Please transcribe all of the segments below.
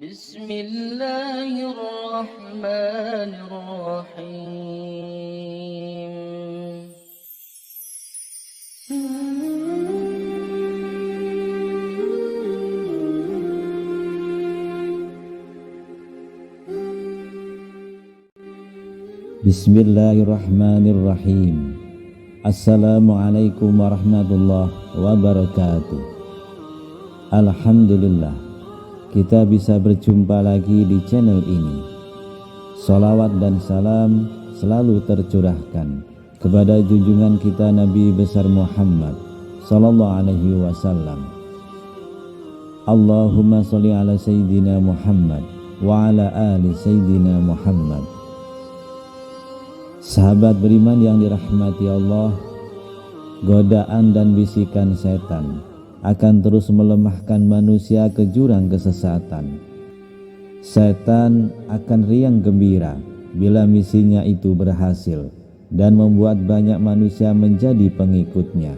Bismillahirrahmanirrahim. Bismillahirrahmanirrahim. Assalamualaikum warahmatullahi wabarakatuh. Alhamdulillah, kita bisa berjumpa lagi di channel ini. Salawat dan salam selalu tercurahkan kepada junjungan kita Nabi besar Muhammad sallallahu alaihi wasallam. Allahumma sholli ala sayyidina Muhammad wa ala ali sayyidina Muhammad. Sahabat beriman yang dirahmati Allah, godaan dan bisikan setan akan terus melemahkan manusia ke jurang kesesatan. Setan akan riang gembira bila misinya itu berhasil dan membuat banyak manusia menjadi pengikutnya.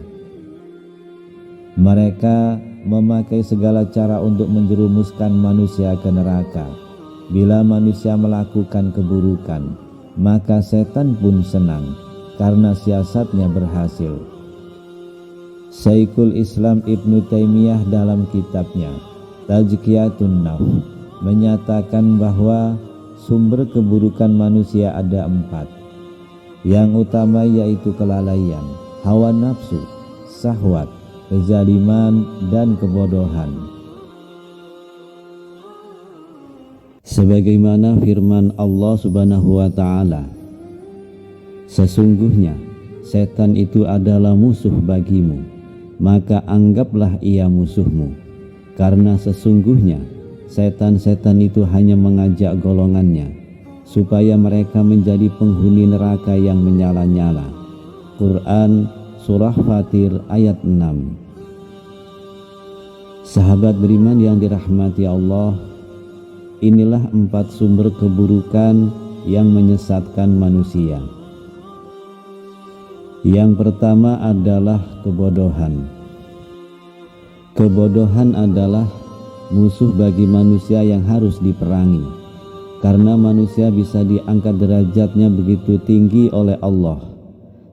Mereka memakai segala cara untuk menjerumuskan manusia ke neraka. Bila manusia melakukan keburukan, maka setan pun senang karena siasatnya berhasil. Syekhul Islam Ibnu Taimiyah dalam kitabnya Tazkiyatun Nafs menyatakan bahwa sumber keburukan manusia ada 4. Yang utama yaitu kelalaian, hawa nafsu, syahwat, kezaliman, dan kebodohan. Sebagaimana firman Allah Subhanahu wa ta'ala, sesungguhnya setan itu adalah musuh bagimu, maka anggaplah ia musuhmu, karena sesungguhnya setan-setan itu hanya mengajak golongannya supaya mereka menjadi penghuni neraka yang menyala-nyala. Quran Surah Fatir ayat 6. Sahabat beriman yang dirahmati Allah, inilah 4 sumber keburukan yang menyesatkan manusia. Yang pertama adalah kebodohan. Kebodohan adalah musuh bagi manusia yang harus diperangi, karena manusia bisa diangkat derajatnya begitu tinggi oleh Allah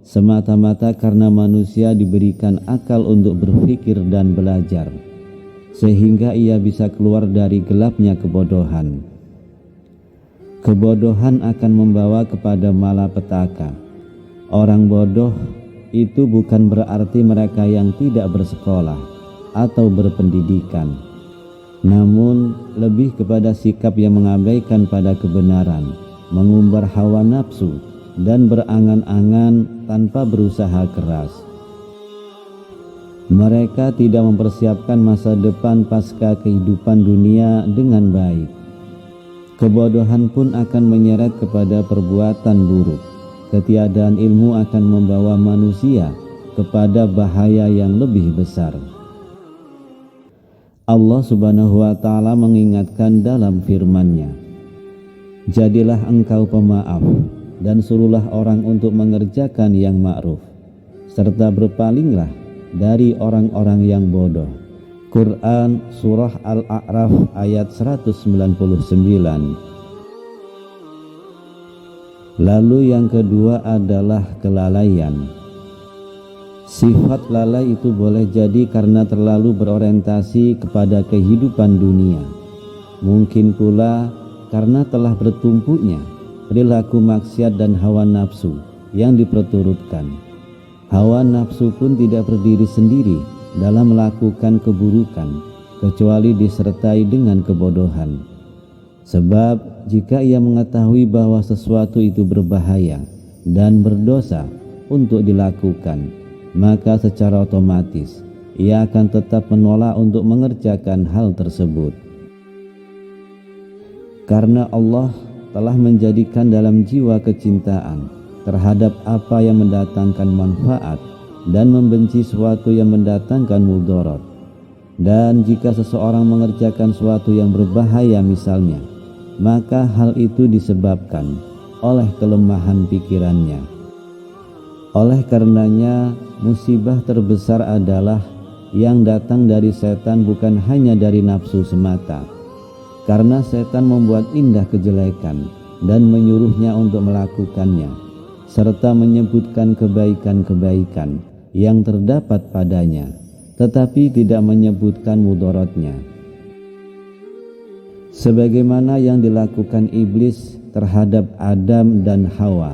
semata-mata karena manusia diberikan akal untuk berpikir dan belajar, sehingga ia bisa keluar dari gelapnya kebodohan. Kebodohan akan membawa kepada malapetaka. Orang bodoh itu bukan berarti mereka yang tidak bersekolah atau berpendidikan, namun lebih kepada sikap yang mengabaikan pada kebenaran, mengumbar hawa nafsu, dan berangan-angan tanpa berusaha keras. Mereka tidak mempersiapkan masa depan pasca kehidupan dunia dengan baik. Kebodohan pun akan menyeret kepada perbuatan buruk. Ketiadaan ilmu akan membawa manusia kepada bahaya yang lebih besar. Allah Subhanahu wa ta'ala mengingatkan dalam firman-Nya, jadilah engkau pemaaf dan suruhlah orang untuk mengerjakan yang ma'ruf, serta berpalinglah dari orang-orang yang bodoh. Quran Surah Al-A'raf ayat 199. Lalu yang kedua adalah kelalaian. Sifat lalai itu boleh jadi karena terlalu berorientasi kepada kehidupan dunia. Mungkin pula karena telah bertumpuknya perilaku maksiat dan hawa nafsu yang diperturutkan. Hawa nafsu pun tidak berdiri sendiri dalam melakukan keburukan kecuali disertai dengan kebodohan. Sebab jika ia mengetahui bahwa sesuatu itu berbahaya dan berdosa untuk dilakukan, maka secara otomatis ia akan tetap menolak untuk mengerjakan hal tersebut. Karena Allah telah menjadikan dalam jiwa kecintaan terhadap apa yang mendatangkan manfaat dan membenci sesuatu yang mendatangkan mudarat. Dan jika seseorang mengerjakan sesuatu yang berbahaya misalnya, maka hal itu disebabkan oleh kelemahan pikirannya. Oleh karenanya, musibah terbesar adalah yang datang dari setan bukan hanya dari nafsu semata, karena setan membuat indah kejelekan dan menyuruhnya untuk melakukannya, serta menyebutkan kebaikan-kebaikan yang terdapat padanya, tetapi tidak menyebutkan mudaratnya, sebagaimana yang dilakukan iblis terhadap Adam dan Hawa.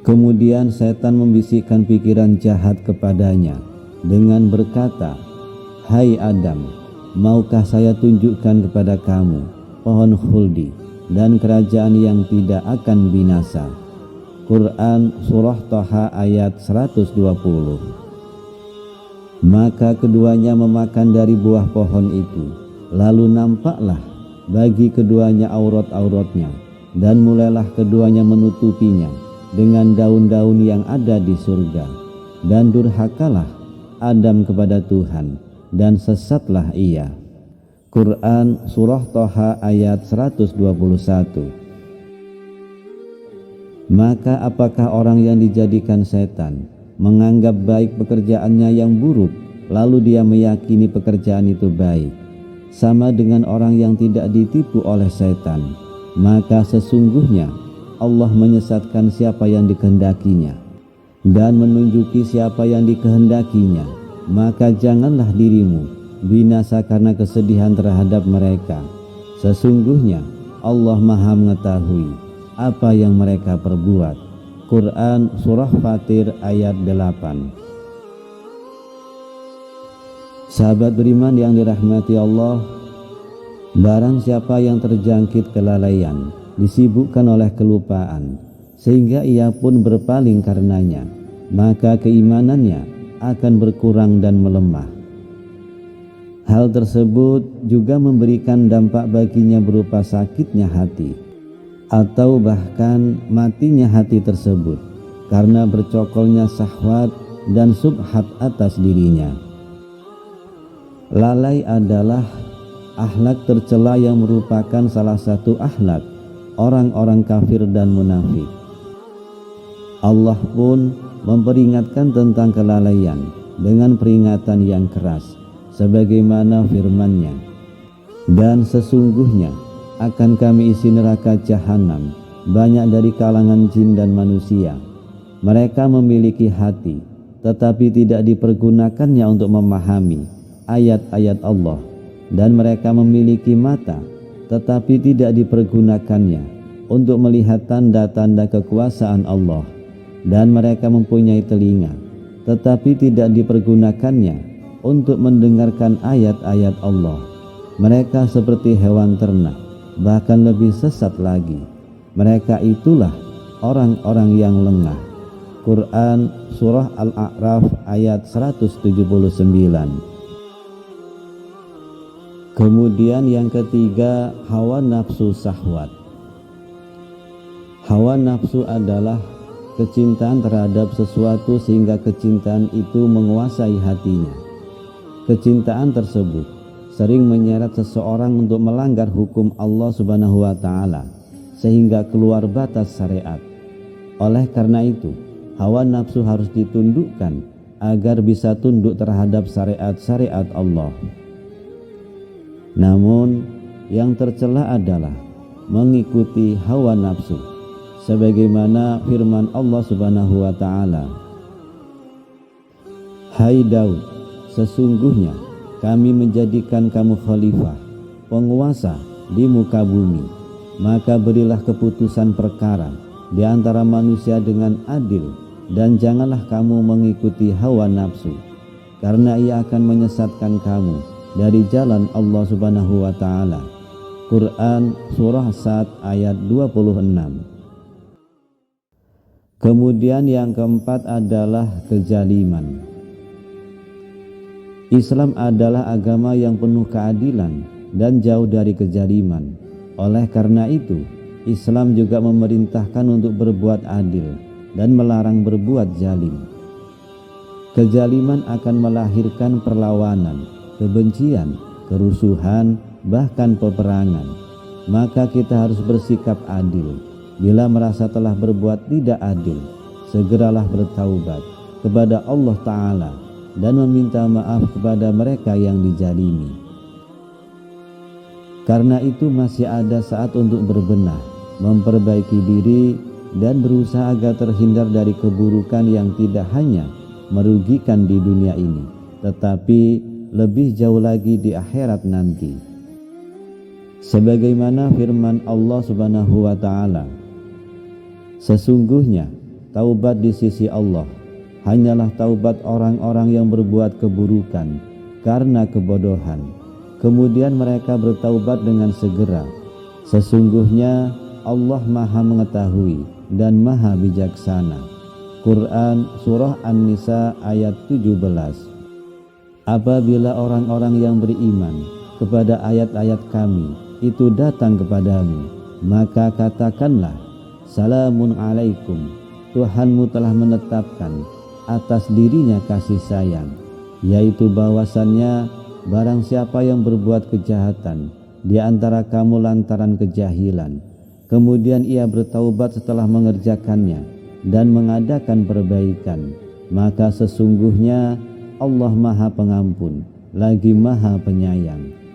Kemudian setan membisikkan pikiran jahat kepadanya dengan berkata, "Hai Adam, maukah saya tunjukkan kepada kamu pohon khuldi dan kerajaan yang tidak akan binasa?" Quran Surah Thaha ayat 120. Maka keduanya memakan dari buah pohon itu, lalu nampaklah bagi keduanya aurat-auratnya, dan mulailah keduanya menutupinya dengan daun-daun yang ada di surga. Dan durhakalah Adam kepada Tuhan, dan sesatlah ia. Quran Surah Thaha ayat 121. Maka apakah orang yang dijadikan setan menganggap baik pekerjaannya yang buruk, lalu dia meyakini pekerjaan itu baik, sama dengan orang yang tidak ditipu oleh setan? Maka sesungguhnya Allah menyesatkan siapa yang dikehendakinya dan menunjuki siapa yang dikehendakinya. Maka janganlah dirimu binasa karena kesedihan terhadap mereka. Sesungguhnya Allah Maha mengetahui apa yang mereka perbuat. Quran Surah Fatir ayat 8. Sahabat beriman yang dirahmati Allah, barang siapa yang terjangkit kelalaian, disibukkan oleh kelupaan, sehingga ia pun berpaling karenanya, maka keimanannya akan berkurang dan melemah. Hal tersebut juga memberikan dampak baginya berupa sakitnya hati, atau bahkan matinya hati tersebut karena bercokolnya syahwat dan subhat atas dirinya. Lalai adalah akhlak tercela yang merupakan salah satu akhlak orang-orang kafir dan munafik. Allah pun memperingatkan tentang kelalaian dengan peringatan yang keras, sebagaimana firman-Nya, "Dan sesungguhnya akan kami isi neraka jahanam banyak dari kalangan jin dan manusia. Mereka memiliki hati, tetapi tidak dipergunakannya untuk memahami ayat-ayat Allah, dan mereka memiliki mata, tetapi tidak dipergunakannya untuk melihat tanda-tanda kekuasaan Allah, dan mereka mempunyai telinga, tetapi tidak dipergunakannya untuk mendengarkan ayat-ayat Allah. Mereka seperti hewan ternak, bahkan lebih sesat lagi. Mereka itulah orang-orang yang lengah." Quran Surah Al-A'raf ayat 179. Kemudian yang ketiga, hawa nafsu syahwat. Hawa nafsu adalah kecintaan terhadap sesuatu sehingga kecintaan itu menguasai hatinya. Kecintaan tersebut sering menyeret seseorang untuk melanggar hukum Allah Subhanahu wa Ta'ala sehingga keluar batas syariat. Oleh karena itu, hawa nafsu harus ditundukkan agar bisa tunduk terhadap syariat-syariat Allah. Namun yang tercela adalah mengikuti hawa nafsu, sebagaimana firman Allah Subhanahu wa Ta'ala, "Hai Daud, sesungguhnya kami menjadikan kamu khalifah, penguasa di muka bumi. Maka berilah keputusan perkara di antara manusia dengan adil, dan janganlah kamu mengikuti hawa nafsu, karena ia akan menyesatkan kamu dari jalan Allah Subhanahu wa Ta'ala." Quran Surah Sad ayat 26. Kemudian yang keempat adalah kezaliman. Islam adalah agama yang penuh keadilan dan jauh dari kezaliman. Oleh karena itu, Islam juga memerintahkan untuk berbuat adil dan melarang berbuat zalim. Kezaliman akan melahirkan perlawanan, kebencian, kerusuhan, bahkan peperangan. Maka kita harus bersikap adil. Bila merasa telah berbuat tidak adil, segeralah bertaubat kepada Allah Ta'ala dan meminta maaf kepada mereka yang dizalimi. Karena itu masih ada saat untuk berbenah, memperbaiki diri, dan berusaha agar terhindar dari keburukan yang tidak hanya merugikan di dunia ini, tetapi lebih jauh lagi di akhirat nanti. Sebagaimana firman Allah Subhanahu wa ta'ala, sesungguhnya taubat di sisi Allah hanyalah taubat orang-orang yang berbuat keburukan karena kebodohan, kemudian mereka bertaubat dengan segera. Sesungguhnya Allah Maha Mengetahui dan Maha Bijaksana. Quran Surah An-Nisa ayat 17. Apabila orang-orang yang beriman kepada ayat-ayat kami itu datang kepadamu, maka katakanlah, salamun alaikum, Tuhanmu telah menetapkan atas dirinya kasih sayang, yaitu bahwasannya barang siapa yang berbuat kejahatan di antara kamu lantaran kejahilan, kemudian ia bertaubat setelah mengerjakannya dan mengadakan perbaikan, maka sesungguhnya Allah Maha Pengampun lagi Maha Penyayang.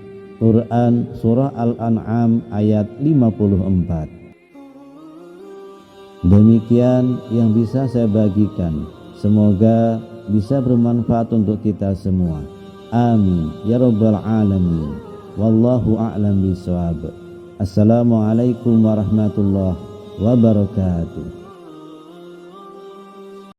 Quran Surah Al-An'am ayat 54. Demikian yang bisa saya bagikan. Semoga bisa bermanfaat untuk kita semua. Amin ya rabbal alamin. Wallahu a'lam bishawab. Assalamualaikum warahmatullahi wabarakatuh.